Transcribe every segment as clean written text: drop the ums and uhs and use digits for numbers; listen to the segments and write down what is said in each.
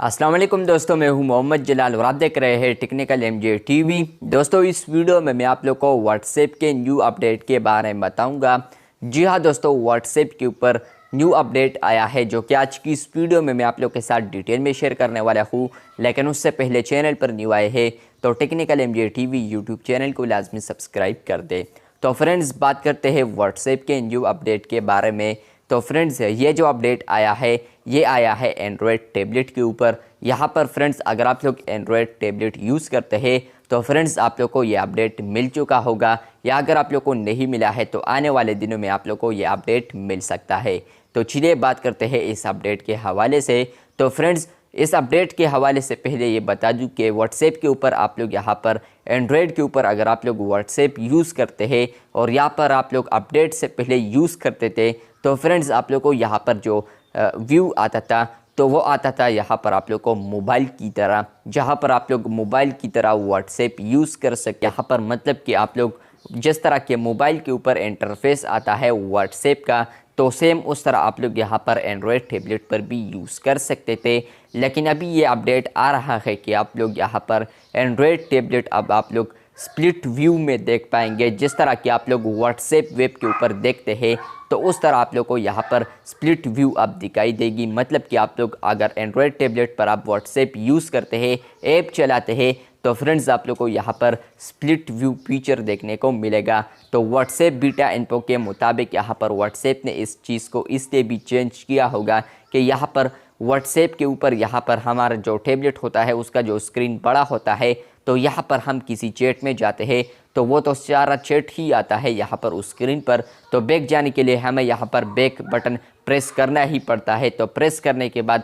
अस्सलाम वालेकुम दोस्तों, मैं हूं मोहम्मद जलाल और आप देख रहे हैं टेक्निकल एमजे टीवी। दोस्तों, इस वीडियो में मैं आप लोग को व्हाट्सएप के न्यू अपडेट के बारे में बताऊंगा। जी हां दोस्तों, व्हाट्सएप के ऊपर न्यू अपडेट आया है जो कि आज की इस वीडियो में मैं आप लोग के साथ डिटेल में शेयर करने वाला हूं। लेकिन उससे पहले चैनल पर न्यू आए हैं तो technical MJ TV YouTube channel को लाजमी सब्सक्राइब कर दे। तो फ्रेंड्स, बात करते हैं व्हाट्सएप के न्यू अपडेट के बारे में। तो फ्रेंड्स, ये जो अपडेट आया है ये आया है एंड्रॉयड टैबलेट के ऊपर। यहाँ पर फ्रेंड्स, अगर आप लोग एंड्रॉयड टैबलेट यूज़ करते हैं तो फ्रेंड्स आप लोग को ये अपडेट मिल चुका होगा, या अगर आप लोग को नहीं मिला है तो आने वाले दिनों में आप लोग को ये अपडेट मिल सकता है। तो चलिए बात करते हैं इस अपडेट के हवाले से। तो फ्रेंड्स, इस अपडेट के हवाले से पहले ये बता दूं कि व्हाट्सएप के ऊपर आप लोग यहाँ पर एंड्रॉयड के ऊपर अगर आप लोग व्हाट्सएप यूज़ करते हैं और यहाँ पर आप लोग अपडेट से पहले यूज़ करते थे तो फ्रेंड्स आप लोग को यहाँ पर जो व्यू आता था तो वो आता था यहाँ पर आप लोग को मोबाइल की तरह, जहाँ पर आप लोग मोबाइल की तरह व्हाट्सएप यूज़ कर सकते। यहाँ पर मतलब कि आप लोग जिस तरह के मोबाइल के ऊपर इंटरफेस आता है व्हाट्सएप का, तो सेम उस तरह आप लोग यहाँ पर एंड्रॉयड टैबलेट पर भी यूज़ कर सकते थे। लेकिन अभी ये अपडेट आ रहा है कि आप लोग यहाँ पर एंड्रॉयड टैबलेट अब आप लोग स्प्लिट व्यू में देख पाएंगे। जिस तरह कि आप लोग व्हाट्सएप वेब के ऊपर देखते हैं तो उस तरह आप लोग को यहाँ पर स्प्लिट व्यू अब दिखाई देगी। मतलब कि आप लोग अगर एंड्रॉयड टैबलेट पर आप व्हाट्सएप यूज़ करते हैं, ऐप चलाते हैं, तो फ्रेंड्स आप लोग को यहाँ पर स्प्लिट व्यू फीचर देखने को मिलेगा। तो व्हाट्सएप बीटा इन्फो के मुताबिक यहाँ पर व्हाट्सएप ने इस चीज़ को इसलिए भी चेंज किया होगा कि यहाँ पर व्हाट्सएप के ऊपर यहाँ पर हमारा जो टैबलेट होता है उसका जो स्क्रीन बड़ा होता है, तो यहाँ पर हम किसी चैट में जाते हैं तो वो तो सारा चैट ही आता है यहाँ पर उस स्क्रीन पर। तो बैक जाने के लिए हमें यहाँ पर बैक बटन प्रेस करना ही पड़ता है। तो प्रेस करने के बाद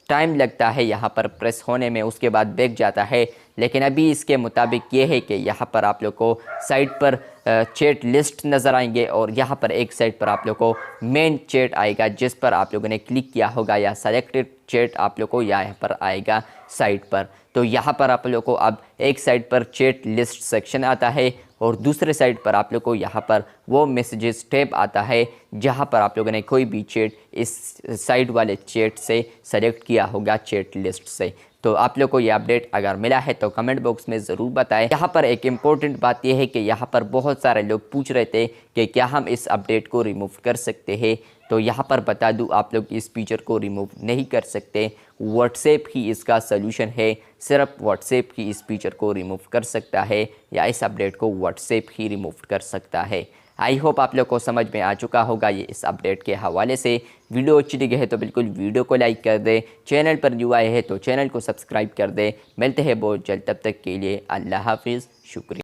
टाइम लगता है यहाँ पर प्रेस होने में, उसके बाद बैक जाता है। लेकिन अभी इसके मुताबिक ये है कि यहाँ पर आप लोग को साइड पर चैट लिस्ट नज़र आएंगे और यहाँ पर एक साइड पर आप लोग को मेन चैट आएगा, जिस पर आप लोगों ने क्लिक किया होगा या सेलेक्टेड चैट आप लोग को यहाँ पर आएगा साइड पर। तो यहाँ पर आप लोग को अब एक साइड पर चैट लिस्ट सेक्शन आता है और दूसरे साइड पर आप लोग को यहाँ पर वो मैसेजेस टैब आता है जहाँ पर आप लोगों ने कोई भी चैट इस साइड वाले चैट से सेलेक्ट किया होगा चैट लिस्ट से। तो आप लोग को ये अपडेट अगर मिला है तो कमेंट बॉक्स में ज़रूर बताएं। यहाँ पर एक इम्पोर्टेंट बात यह है कि यहाँ पर बहुत सारे लोग पूछ रहे थे कि क्या हम इस अपडेट को रिमूव कर सकते हैं। तो यहाँ पर बता दूँ, आप लोग इस फीचर को रिमूव नहीं कर सकते। व्हाट्सएप ही इसका सलूशन है, सिर्फ व्हाट्सएप ही इस फीचर को रिमूव कर सकता है या इस अपडेट को व्हाट्सएप ही रिमूव कर सकता है। आई होप आप लोग को समझ में आ चुका होगा ये इस अपडेट के हवाले से। वीडियो अच्छी लगी है तो बिल्कुल वीडियो को लाइक कर दे, चैनल पर न्यू आए हैं तो चैनल को सब्सक्राइब कर दे। मिलते हैं बहुत जल्द, तब तक के लिए अल्लाह हाफिज़, शुक्रिया।